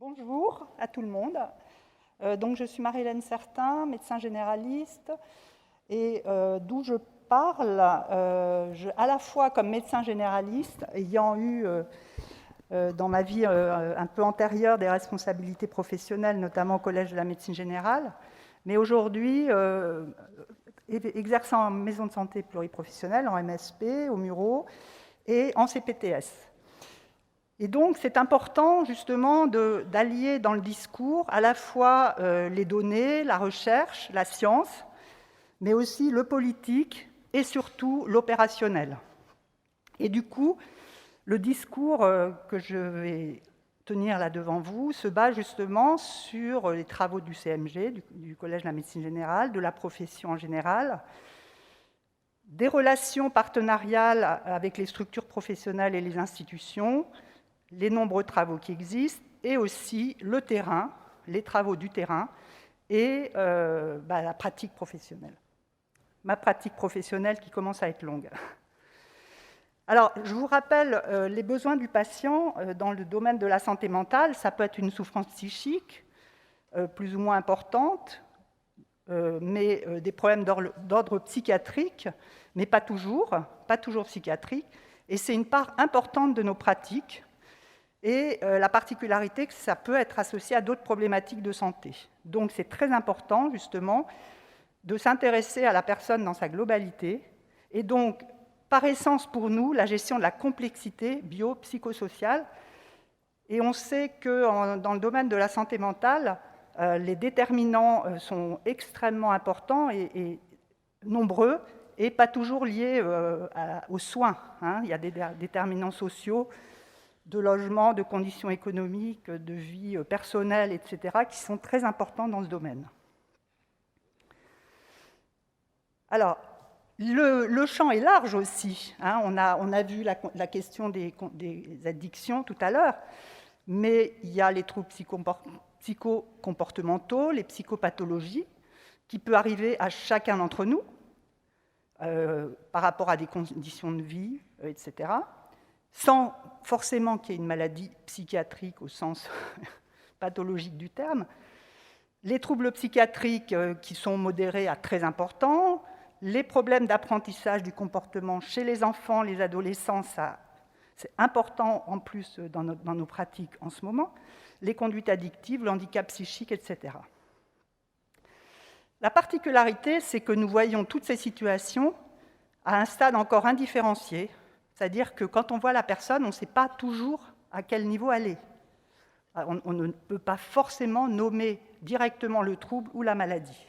Bonjour à tout le monde. Donc, je suis Marie-Hélène Certin, médecin généraliste. Et d'où je parle, à la fois comme médecin généraliste, ayant eu dans ma vie un peu antérieure des responsabilités professionnelles, notamment au Collège de la médecine générale, mais aujourd'hui exerçant en maison de santé pluriprofessionnelle, en MSP, au Muro et en CPTS. Et donc, c'est important, justement, d'allier dans le discours à la fois les données, la recherche, la science, mais aussi le politique et surtout l'opérationnel. Et du coup, le discours que je vais tenir là devant vous se base justement sur les travaux du CMG, du Collège de la médecine générale, de la profession en général, des relations partenariales avec les structures professionnelles et les institutions, les nombreux travaux qui existent, et aussi le terrain, les travaux du terrain et la pratique professionnelle. Ma pratique professionnelle qui commence à être longue. Alors, je vous rappelle les besoins du patient dans le domaine de la santé mentale. Ça peut être une souffrance psychique plus ou moins importante, mais des problèmes d'ordre psychiatrique, mais pas toujours psychiatrique. Et c'est une part importante de nos pratiques. Et la particularité que ça peut être associé à d'autres problématiques de santé. Donc c'est très important, justement, de s'intéresser à la personne dans sa globalité. Et donc, par essence pour nous, la gestion de la complexité bio-psychosociale. Et on sait que dans le domaine de la santé mentale, les déterminants sont extrêmement importants et nombreux, et pas toujours liés aux soins. Il y a des déterminants sociaux, de logement, de conditions économiques, de vie personnelle, etc., qui sont très importants dans ce domaine. Alors, le champ est large aussi. On a vu la question des addictions tout à l'heure, mais il y a les troubles psychocomportementaux, les psychopathologies, qui peuvent arriver à chacun d'entre nous par rapport à des conditions de vie, etc., sans forcément qu'il y ait une maladie psychiatrique au sens pathologique du terme. Les troubles psychiatriques qui sont modérés à très importants, les problèmes d'apprentissage du comportement chez les enfants, les adolescents, c'est important en plus dans nos pratiques en ce moment, les conduites addictives, le handicap psychique, etc. La particularité, c'est que nous voyons toutes ces situations à un stade encore indifférencié, c'est-à-dire que quand on voit la personne, on ne sait pas toujours à quel niveau elle est. On ne peut pas forcément nommer directement le trouble ou la maladie.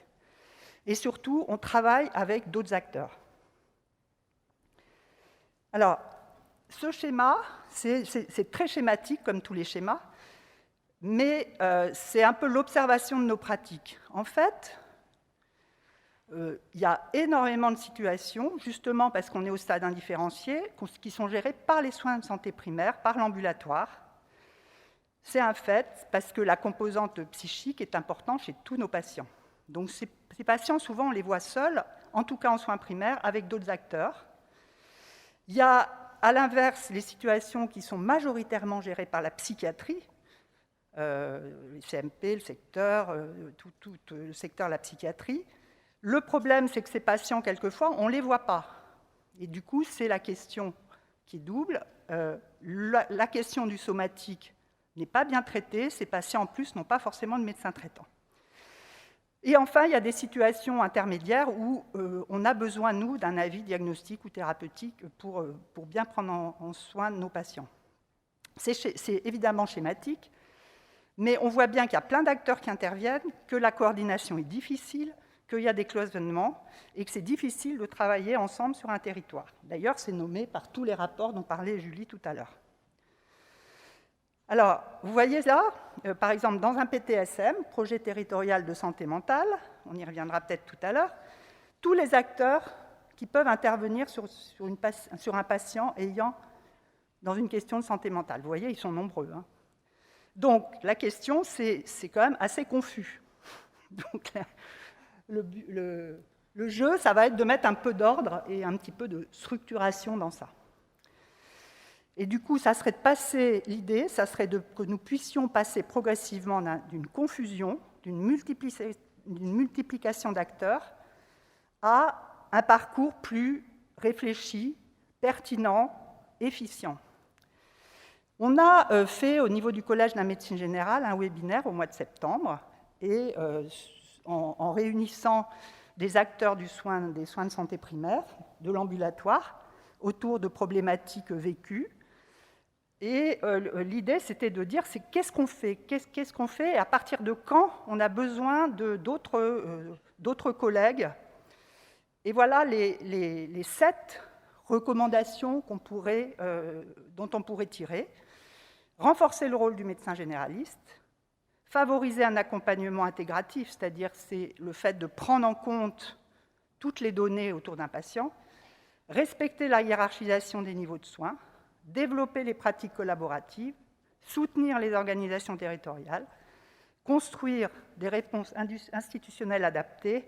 Et surtout, on travaille avec d'autres acteurs. Alors, ce schéma, c'est très schématique comme tous les schémas, mais c'est un peu l'observation de nos pratiques. En fait, il y a énormément de situations, justement parce qu'on est au stade indifférencié, qui sont gérées par les soins de santé primaire, par l'ambulatoire. C'est un fait, parce que la composante psychique est importante chez tous nos patients. Donc ces patients, souvent, on les voit seuls, en tout cas en soins primaires, avec d'autres acteurs. Il y a, à l'inverse, les situations qui sont majoritairement gérées par la psychiatrie, le CMP, le secteur, tout le secteur de la psychiatrie. Le problème, c'est que ces patients, quelquefois, on ne les voit pas. Et du coup, c'est la question qui est double. La question du somatique n'est pas bien traitée. Ces patients, en plus, n'ont pas forcément de médecin traitant. Et enfin, il y a des situations intermédiaires où on a besoin, nous, d'un avis diagnostique ou thérapeutique pour bien prendre en soin de nos patients. C'est évidemment schématique, mais on voit bien qu'il y a plein d'acteurs qui interviennent, que la coordination est difficile, qu'il y a des cloisonnements et que c'est difficile de travailler ensemble sur un territoire. D'ailleurs, c'est nommé par tous les rapports dont parlait Julie tout à l'heure. Alors, vous voyez là, par exemple, dans un PTSM, projet territorial de santé mentale, on y reviendra peut-être tout à l'heure, tous les acteurs qui peuvent intervenir sur un patient ayant dans une question de santé mentale. Vous voyez, ils sont nombreux. Donc, la question, c'est quand même assez confus. Donc, le jeu, ça va être de mettre un peu d'ordre et un petit peu de structuration dans ça. Et du coup, l'idée, ça serait que nous puissions passer progressivement d'une confusion, d'une multiplication d'acteurs, à un parcours plus réfléchi, pertinent, efficient. On a fait au niveau du Collège de la médecine générale un webinaire au mois de septembre, et en réunissant des acteurs des soins de santé primaire, de l'ambulatoire, autour de problématiques vécues. Et l'idée, c'était de dire, qu'est-ce qu'on fait et à partir de quand on a besoin d'autres collègues. Et voilà les 7 recommandations dont on pourrait tirer. Renforcer le rôle du médecin généraliste, favoriser un accompagnement intégratif, c'est-à-dire c'est le fait de prendre en compte toutes les données autour d'un patient, respecter la hiérarchisation des niveaux de soins, développer les pratiques collaboratives, soutenir les organisations territoriales, construire des réponses institutionnelles adaptées,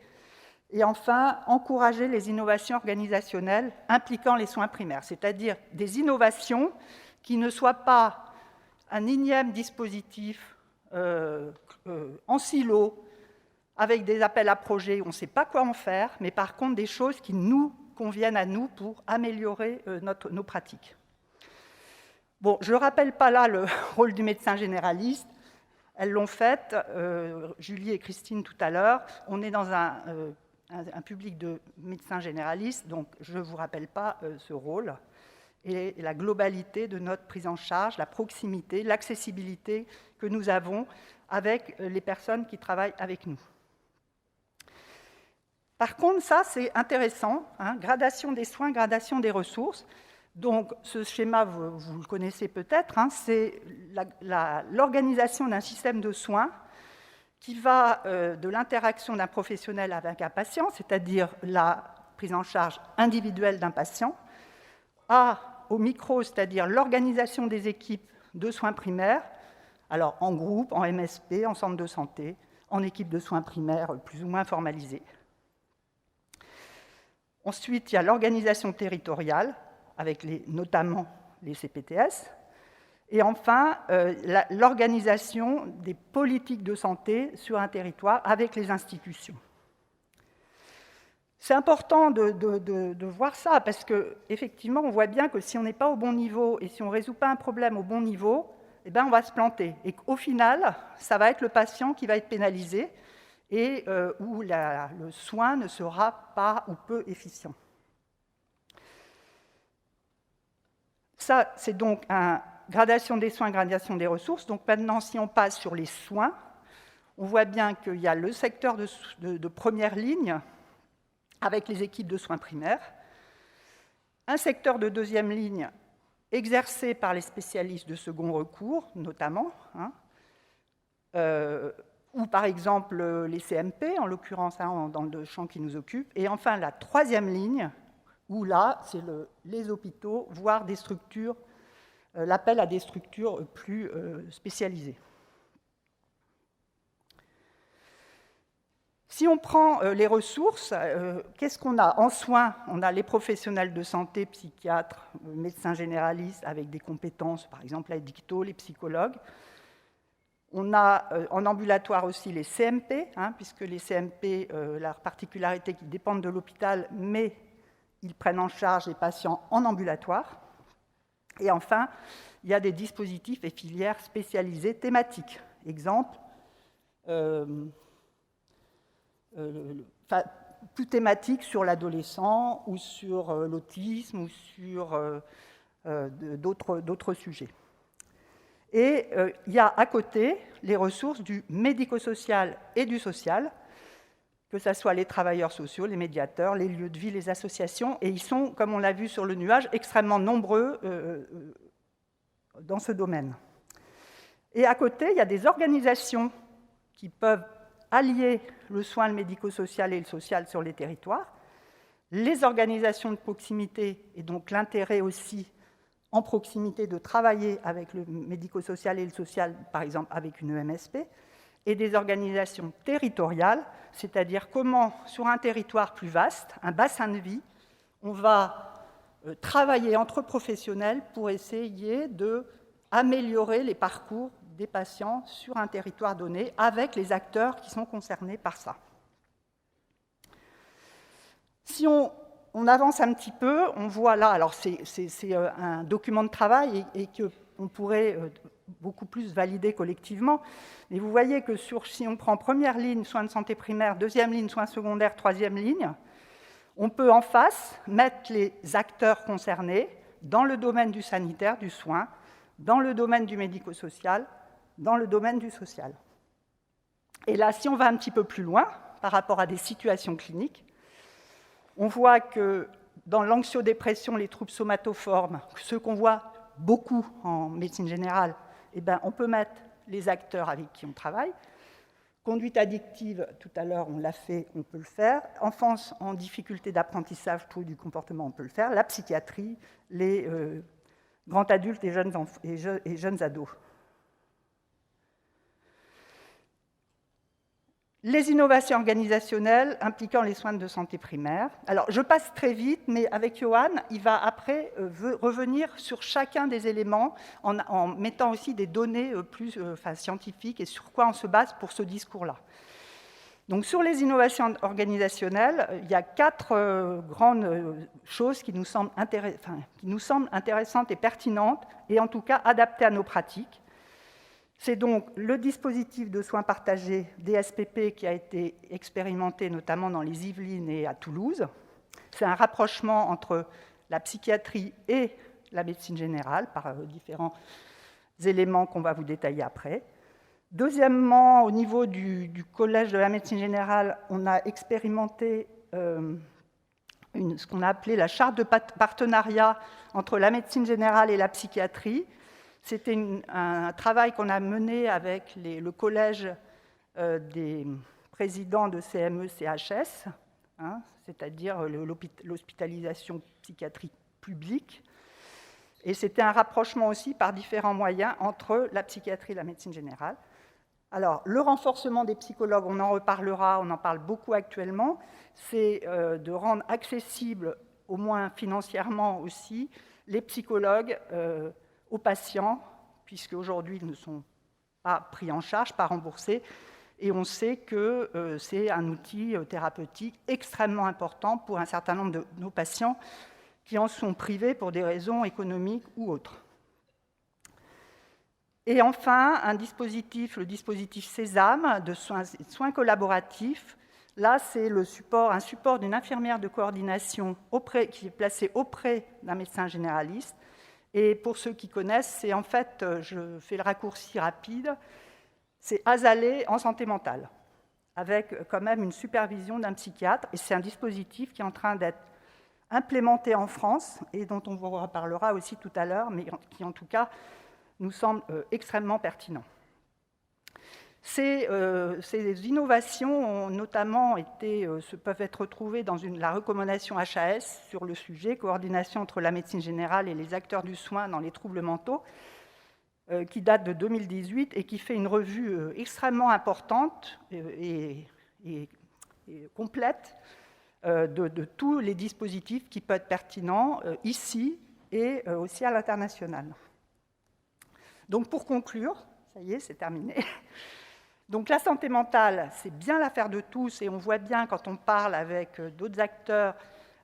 et enfin, encourager les innovations organisationnelles impliquant les soins primaires, c'est-à-dire des innovations qui ne soient pas un énième dispositif en silo, avec des appels à projets où on ne sait pas quoi en faire, mais par contre des choses qui nous conviennent à nous pour améliorer nos pratiques. Bon, je ne rappelle pas là le rôle du médecin généraliste, elles l'ont fait, Julie et Christine tout à l'heure. On est dans un public de médecins généralistes, donc je ne vous rappelle pas ce rôle. Et la globalité de notre prise en charge, la proximité, l'accessibilité que nous avons avec les personnes qui travaillent avec nous. Par contre, ça, c'est intéressant, hein, gradation des soins, gradation des ressources. Donc, ce schéma, vous le connaissez peut-être, hein, c'est l'organisation d'un système de soins qui va de l'interaction d'un professionnel avec un patient, c'est-à-dire la prise en charge individuelle d'un patient, au micro, c'est-à-dire l'organisation des équipes de soins primaires, alors en groupe, en MSP, en centre de santé, en équipe de soins primaires plus ou moins formalisée. Ensuite, il y a l'organisation territoriale, avec notamment les CPTS. Et enfin, l'organisation des politiques de santé sur un territoire avec les institutions. C'est important de voir ça, parce qu'effectivement, on voit bien que si on n'est pas au bon niveau et si on ne résout pas un problème au bon niveau, eh bien, on va se planter. Et qu'au final, ça va être le patient qui va être pénalisé et où le soin ne sera pas ou peu efficient. Ça, c'est donc une gradation des soins, gradation des ressources. Donc maintenant, si on passe sur les soins, on voit bien qu'il y a le secteur de première ligne, avec les équipes de soins primaires, un secteur de deuxième ligne exercé par les spécialistes de second recours, notamment, hein, ou par exemple les CMP, en l'occurrence hein, dans le champ qui nous occupe, et enfin la troisième ligne, où là, c'est les hôpitaux, voire des structures, l'appel à des structures plus spécialisées. Si on prend les ressources, qu'est-ce qu'on a? En soins, on a les professionnels de santé, psychiatres, médecins généralistes avec des compétences, par exemple les dictos, les psychologues. On a en ambulatoire aussi les CMP, hein, puisque les CMP, leur particularité, qu'ils dépendent de l'hôpital, mais ils prennent en charge les patients en ambulatoire. Et enfin, il y a des dispositifs et filières spécialisées thématiques. Exemple, plus thématique sur l'adolescent ou sur l'autisme ou sur d'autres sujets. Et il y a à côté les ressources du médico-social et du social, que ce soit les travailleurs sociaux, les médiateurs, les lieux de vie, les associations, et ils sont, comme on l'a vu sur le nuage, extrêmement nombreux dans ce domaine. Et à côté, il y a des organisations qui peuvent allier le soin, le médico-social et le social sur les territoires, les organisations de proximité, et donc l'intérêt aussi en proximité de travailler avec le médico-social et le social, par exemple avec une MSP, et des organisations territoriales, c'est-à-dire comment, sur un territoire plus vaste, un bassin de vie, on va travailler entre professionnels pour essayer d'améliorer les parcours des patients sur un territoire donné avec les acteurs qui sont concernés par ça. Si on avance un petit peu, on voit là, alors c'est un document de travail et qu'on pourrait beaucoup plus valider collectivement, mais vous voyez que si on prend première ligne, soins de santé primaire, deuxième ligne, soins secondaires, troisième ligne, on peut en face mettre les acteurs concernés dans le domaine du sanitaire, du soin, dans le domaine du médico-social, dans le domaine du social. Et là, si on va un petit peu plus loin, par rapport à des situations cliniques, on voit que dans l'anxiodépression, les troubles somatoformes, ceux qu'on voit beaucoup en médecine générale, eh bien, on peut mettre les acteurs avec qui on travaille. Conduite addictive, tout à l'heure, on l'a fait, on peut le faire. Enfance en difficulté d'apprentissage, troubles du comportement, on peut le faire. La psychiatrie, les grands adultes et jeunes ados. Les innovations organisationnelles impliquant les soins de santé primaire. Alors, je passe très vite, mais avec Johan, il va après revenir sur chacun des éléments en mettant aussi des données plus scientifiques et sur quoi on se base pour ce discours-là. Donc, sur les innovations organisationnelles, il y a 4 grandes choses qui nous semblent intéressantes et pertinentes, et en tout cas adaptées à nos pratiques. C'est donc le dispositif de soins partagés DSPP qui a été expérimenté notamment dans les Yvelines et à Toulouse. C'est un rapprochement entre la psychiatrie et la médecine générale par différents éléments qu'on va vous détailler après. Deuxièmement, au niveau du Collège de la médecine générale, on a expérimenté ce qu'on a appelé la charte de partenariat entre la médecine générale et la psychiatrie. C'était un travail qu'on a mené avec le collège des présidents de CME-CHS, c'est-à-dire l'hospitalisation psychiatrique publique. Et c'était un rapprochement aussi par différents moyens entre la psychiatrie et la médecine générale. Alors, le renforcement des psychologues, on en reparlera, on en parle beaucoup actuellement, c'est de rendre accessible, au moins financièrement aussi, les psychologues aux patients, puisque aujourd'hui ils ne sont pas pris en charge, pas remboursés, et on sait que c'est un outil thérapeutique extrêmement important pour un certain nombre de nos patients qui en sont privés pour des raisons économiques ou autres. Et enfin, le dispositif Sésame de soins collaboratifs. Là, c'est un support d'une infirmière de coordination qui est placée auprès d'un médecin généraliste. Et pour ceux qui connaissent, c'est en fait, je fais le raccourci rapide, c'est Azalée en santé mentale, avec quand même une supervision d'un psychiatre. Et c'est un dispositif qui est en train d'être implémenté en France et dont on vous reparlera aussi tout à l'heure, mais qui en tout cas nous semble extrêmement pertinent. Ces innovations ont notamment peuvent être retrouvées dans la recommandation HAS sur le sujet, coordination entre la médecine générale et les acteurs du soin dans les troubles mentaux, qui date de 2018 et qui fait une revue extrêmement importante et complète de tous les dispositifs qui peuvent être pertinents ici et aussi à l'international. Donc pour conclure, ça y est, c'est terminé. Donc la santé mentale, c'est bien l'affaire de tous, et on voit bien quand on parle avec d'autres acteurs,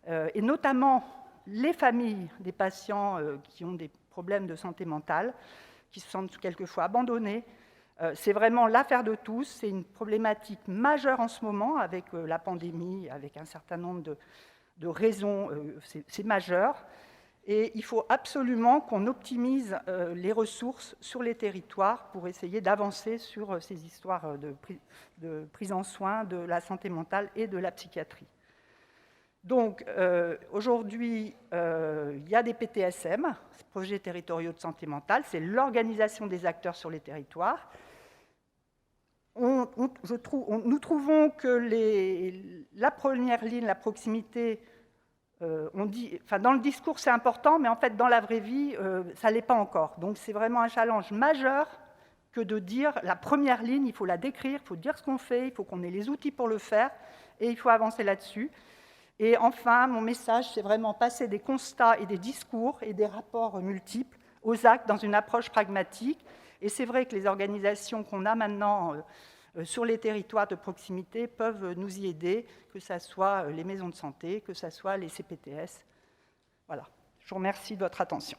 et notamment les familles des patients qui ont des problèmes de santé mentale, qui se sentent quelquefois abandonnés. C'est vraiment l'affaire de tous, c'est une problématique majeure en ce moment avec la pandémie, avec un certain nombre de raisons, c'est majeur. Et il faut absolument qu'on optimise les ressources sur les territoires pour essayer d'avancer sur ces histoires de prise en soin de la santé mentale et de la psychiatrie. Donc, aujourd'hui, il y a des PTSM, projets territoriaux de santé mentale, c'est l'organisation des acteurs sur les territoires. Nous trouvons que la première ligne, la proximité, dans le discours, c'est important, mais en fait, dans la vraie vie, ça ne l'est pas encore. Donc, c'est vraiment un challenge majeur que de dire la première ligne, il faut la décrire, il faut dire ce qu'on fait, il faut qu'on ait les outils pour le faire, et il faut avancer là-dessus. Et enfin, mon message, c'est vraiment passer des constats et des discours et des rapports multiples aux actes dans une approche pragmatique. Et c'est vrai que les organisations qu'on a maintenant sur les territoires de proximité peuvent nous y aider, que ce soit les maisons de santé, que ce soit les CPTS. Voilà. Je vous remercie de votre attention.